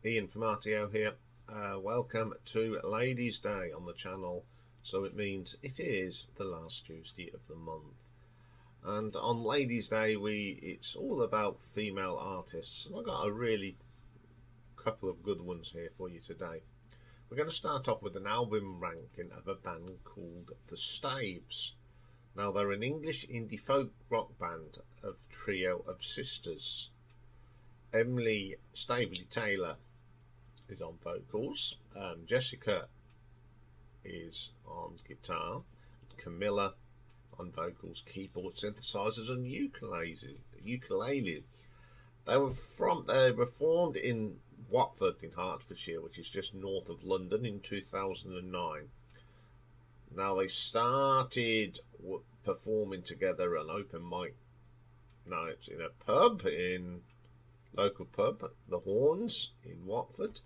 Ian from RTO here. Welcome to Ladies' Day on the channel. So it means it is the last Tuesday of the month. And on Ladies' Day, it's all about female artists. And I've got a really couple of good ones here for you today. We're going to start off with an album ranking of a band called the Staves. Now, they're an English indie folk rock band of trio of sisters. Emily Staveley Taylor is on vocals, Jessica is on guitar, Camilla on vocals, keyboard, synthesizers, and ukulele. They were formed in Watford in Hertfordshire, which is just north of London, in 2009. Now they started performing together an open mic nights in a local pub, the Horns in Watford,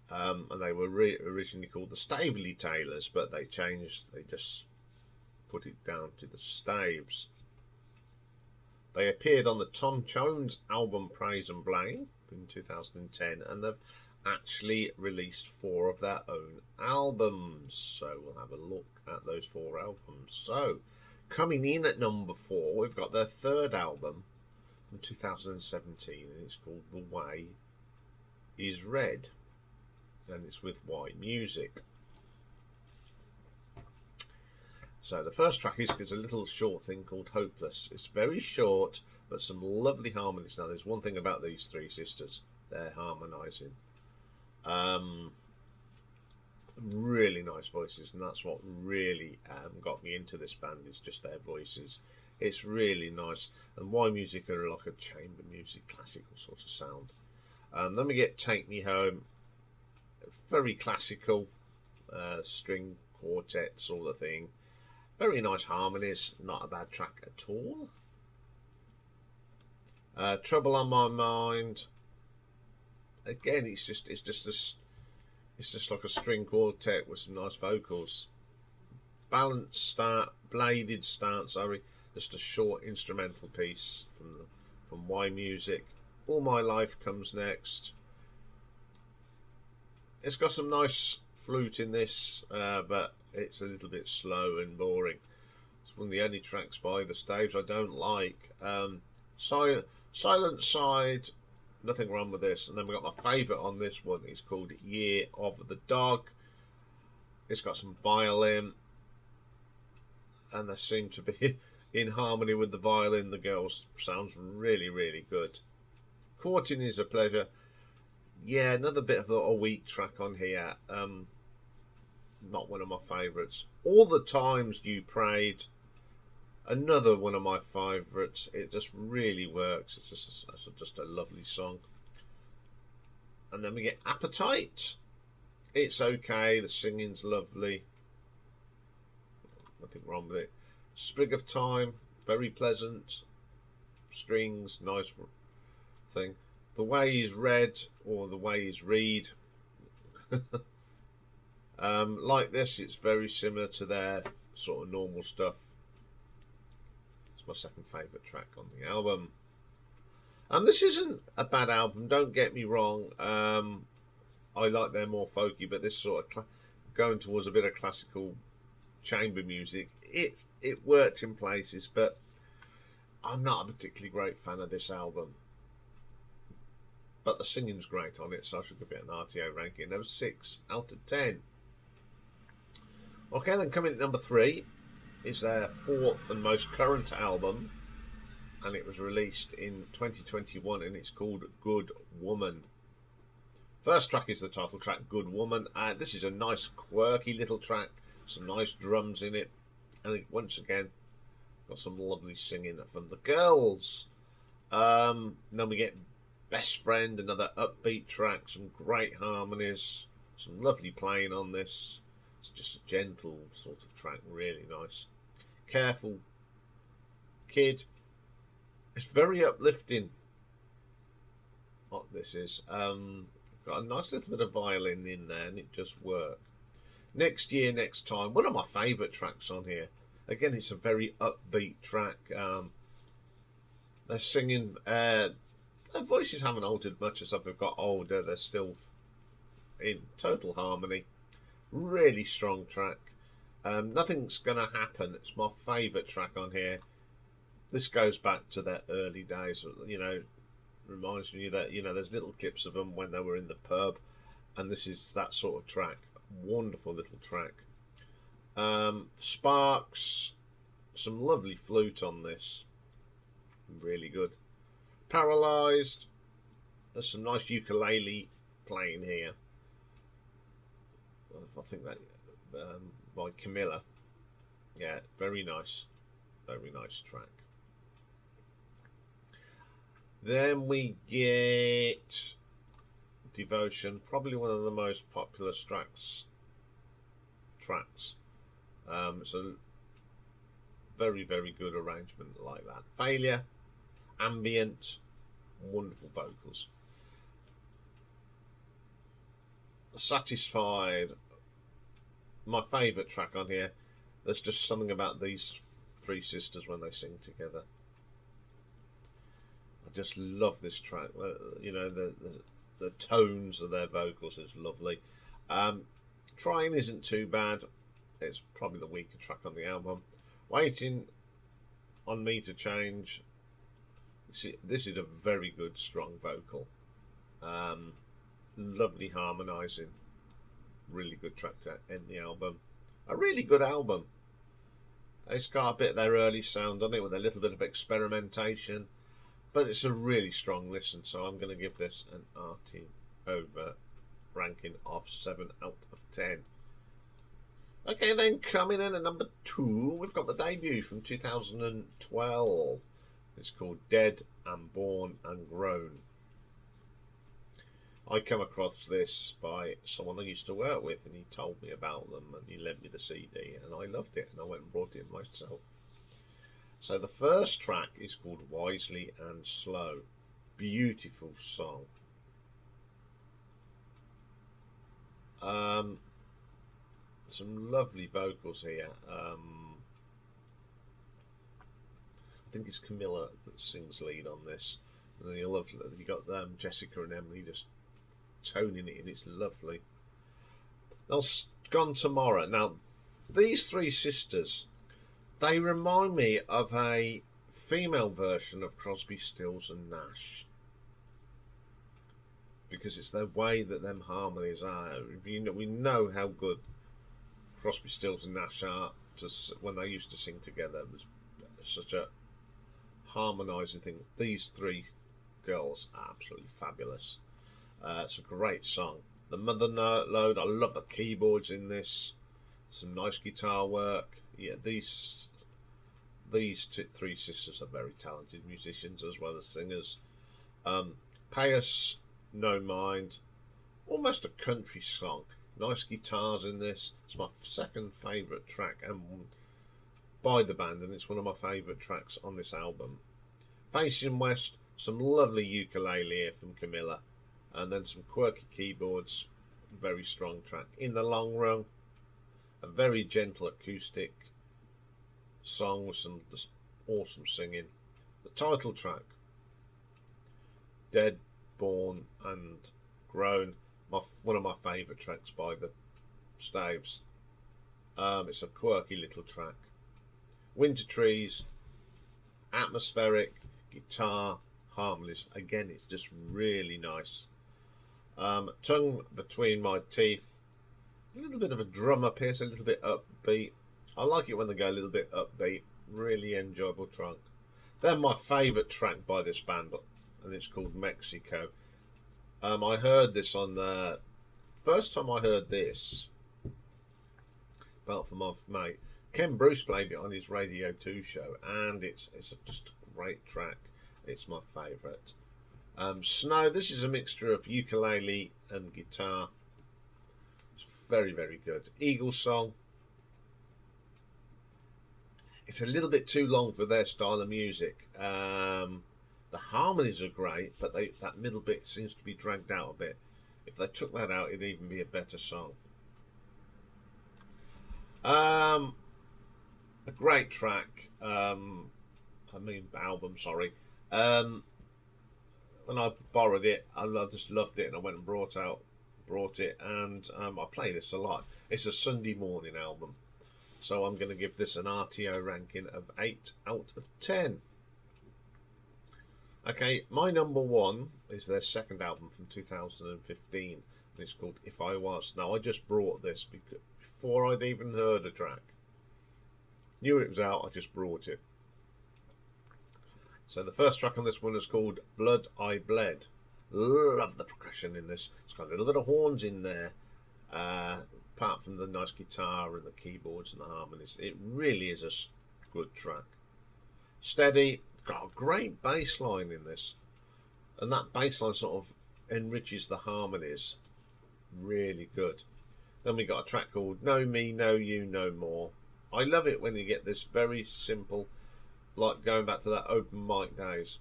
and they were originally called the Staveley Taylors, but they just put it down to the Staves. They appeared on the Tom Jones album Praise and Blame in 2010, and they've actually released 4 of their own albums, so we'll have a look at those 4 albums. So coming in at number 4, we've got their 3rd album from 2017, and it's called The Way Is Red, and it's with yMusic. So the first track is a little short thing called Hopeless. It's very short, but some lovely harmonies. Now, there's one thing about these 3 sisters: they're harmonising. Really nice voices, and that's what really got me into this band, is just their voices. It's really nice, and yMusic are like a chamber music, classical sort of sound. Then we get Take Me Home, very classical, string quartet sort of thing. Very nice harmonies, not a bad track at all. Trouble on My Mind. Again, it's just like a string quartet with some nice vocals. Bladed start, sorry. Just a short instrumental piece from yMusic. All My Life comes next. It's got some nice flute in this, but it's a little bit slow and boring. It's one of the only tracks by the Staves I don't like. Silent Side, nothing wrong with this. And then we've got my favourite on this one. It's called Year of the Dog. It's got some violin, and they seem to be in harmony with the violin. The girls sounds really, really good. Courting is a Pleasure. Yeah, another bit of a weak track on here. Not one of my favourites. All the Times You Prayed, another one of my favourites. It just really works. It's just a lovely song. And then we get Appetite. It's okay. The singing's lovely. Nothing wrong with it. Sprig of Time, very pleasant. Strings, nice thing. The Way Is Red, or The Way Is Read. Like this, it's very similar to their sort of normal stuff. It's my second favourite track on the album. And this isn't a bad album, don't get me wrong. I like their more folky, but this sort of going towards a bit of classical chamber music, it worked in places, but I'm not a particularly great fan of this album. But the singing's great on it, so I should give it an RTO ranking of 6 out of 10. Okay, then coming at number 3 is their 4th and most current album, and it was released in 2021, and it's called Good Woman. First track is the title track, Good Woman. This is a nice quirky little track, some nice drums in it, and once again got some lovely singing from the girls. Then we get Best Friend, another upbeat track, some great harmonies, some lovely playing on this. It's just a gentle sort of track, really nice. Careful Kid, it's very uplifting. What this is, got a nice little bit of violin in there, and it just works. Next Year, Next Time, one of my favourite tracks on here. Again, it's a very upbeat track. They're singing Their voices haven't altered much as I've got older. They're still in total harmony. Really strong track. Nothing's Gonna Happen. It's my favourite track on here. This goes back to their early days. You know, reminds me that there's little clips of them when they were in the pub, and this is that sort of track. Wonderful little track. Sparks, some lovely flute on this. Really good. Paralysed. There's some nice ukulele playing here. I think that by Camilla. Yeah, very nice. Very nice track. Then we get Devotion, probably one of the most popular tracks. It's a very, very good arrangement like that. Failure, ambient, wonderful vocals. Satisfied, my favourite track on here. There's just something about these three sisters when they sing together. I just love this track. The tones of their vocals is lovely. Trying isn't too bad. It's probably the weaker track on the album. Waiting on Me to Change. This is a very good, strong vocal. Lovely harmonising. Really good track to end the album. A really good album. It's got a bit of their early sound on it with a little bit of experimentation, but it's a really strong listen, so I'm going to give this an arty over ranking of 7 out of 10. Okay, then coming in at number 2, we've got the debut from 2012. It's called Dead and Born and Grown. I come across this by someone I used to work with, and he told me about them, and he lent me the CD, and I loved it, and I went and brought it myself. So the first track is called Wisely and Slow. Beautiful song. Some lovely vocals here. I think it's Camilla that sings lead on this. And then you got Jessica and Emily just toning it in. It's lovely. Now, Gone Tomorrow. Now, these three sisters, they remind me of a female version of Crosby, Stills and Nash, because it's the way that them harmonies are. We know how good Crosby, Stills and Nash are when they used to sing together. It was such a harmonising thing. These three girls are absolutely fabulous. It's a great song. The Mother Lode, I love the keyboards in this. Some nice guitar work. Yeah, these three sisters are very talented musicians as well as singers. Pay Us No Mind, almost a country song. Nice guitars in this. It's my second favourite track and by the band, and it's one of my favourite tracks on this album. Facing West, some lovely ukulele here from Camilla, and then some quirky keyboards. Very strong track. In the Long Run, a very gentle acoustic song with some just awesome singing. The title track, Dead, Born and Grown, one of my favourite tracks by the Staves. It's a quirky little track. Winter Trees, atmospheric, guitar, harmonies. Again, it's just really nice. Tongue Between My Teeth, a little bit of a drum up here, so a little bit upbeat. I like it when they go a little bit upbeat. Really enjoyable track. They're my favourite track by this band, and it's called Mexico. I heard this on the first time I heard this, apart from my mate Ken Bruce played it on his Radio 2 show, and it's just a great track. It's my favourite. Snow, this is a mixture of ukulele and guitar. It's very, very good. Eagle Song, it's a little bit too long for their style of music. The harmonies are great, but that middle bit seems to be dragged out a bit. If they took that out, it'd even be a better song. A great track. Album, sorry. when I borrowed it, I just loved it, and I went and brought it, and I play this a lot. It's a Sunday morning album, so I'm going to give this an RTO ranking of 8 out of 10. Okay, my number one is their second album from 2015, and it's called If I Was. Now, I just brought this before I'd even heard a track. Knew it was out, I just brought it. So the first track on this one is called Blood I Bled. Love the percussion in this. It's got a little bit of horns in there, apart from the nice guitar and the keyboards and the harmonies. It really is a good track. Steady. It's got a great bass line in this, and that bass line sort of enriches the harmonies. Really good. Then we got a track called Know Me, Know You, No More. I love it when you get this very simple, like going back to that open mic days.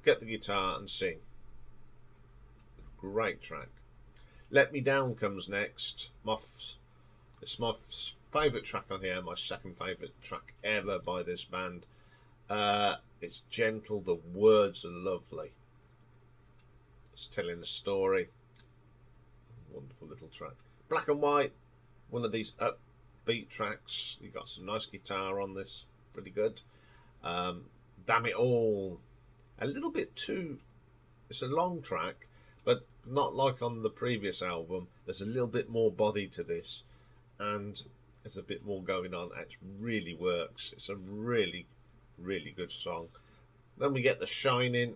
Get the guitar and sing. Great track. Let Me Down comes next. It's my favourite track on here, my second favourite track ever by this band. It's gentle, the words are lovely. It's telling a story. Wonderful little track. Black and White, one of these upbeat tracks. You got some nice guitar on this, pretty good. Damn It All, a little bit too. It's a long track, but not like on the previous album. There's a little bit more body to this, and there's a bit more going on. It really works. It's a really, really good song. Then we get The Shining.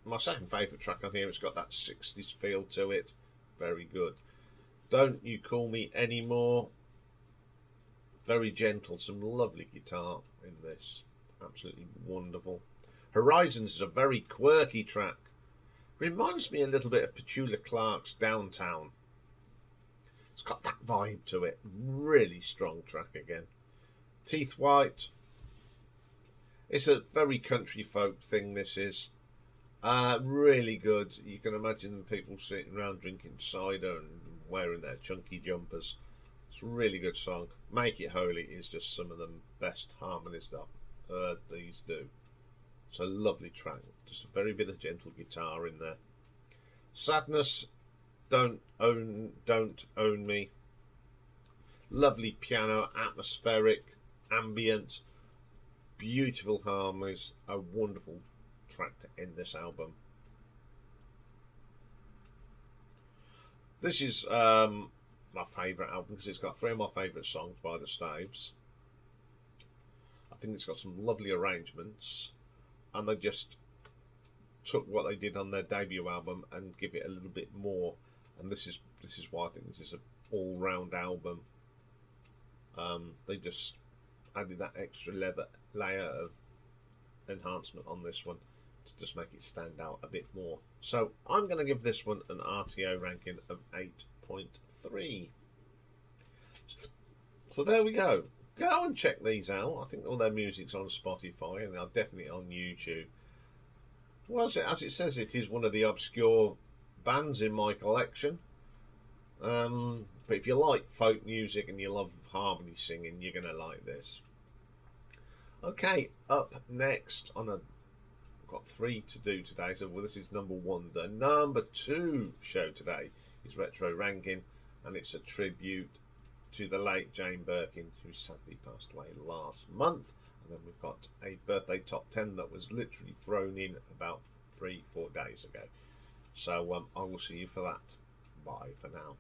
My second favourite track on here. It's got that 60s feel to it. Very good. Don't You Call Me Anymore. Very gentle. Some lovely guitar in this. Absolutely wonderful. Horizons is a very quirky track. Reminds me a little bit of Petula Clark's Downtown. It's got that vibe to it. Really strong track again. Teeth White. It's a very country folk thing, this is. Really good. You can imagine people sitting around drinking cider and wearing their chunky jumpers. It's a really good song. Make It Holy is just some of the best harmonies that I've heard these do. It's a lovely track. Just a very bit of gentle guitar in there. Sadness, Don't Own Me. Lovely piano, atmospheric, ambient, beautiful harmonies. A wonderful track to end this album. This is my favourite album because it's got three of my favourite songs by the Staves. I think it's got some lovely arrangements, and they just took what they did on their debut album and give it a little bit more. And this is why I think this is an all-round album. They just added that extra layer of enhancement on this one to just make it stand out a bit more. So I'm going to give this one an RTO ranking of 8.3. So there we go. Go and check these out. I think all their music's on Spotify, and they're definitely on YouTube. Well, as it says, it is one of the obscure bands in my collection. But if you like folk music and you love harmony singing, you're going to like this. Okay, up next on I've got 3 to do today, so this is number 1. The number 2 show today is Retro Ranking, and it's a tribute to the late Jane Birkin, who sadly passed away last month. And then we've got a birthday top 10 that was literally thrown in about 3-4 days ago. So I will see you for that. Bye for now.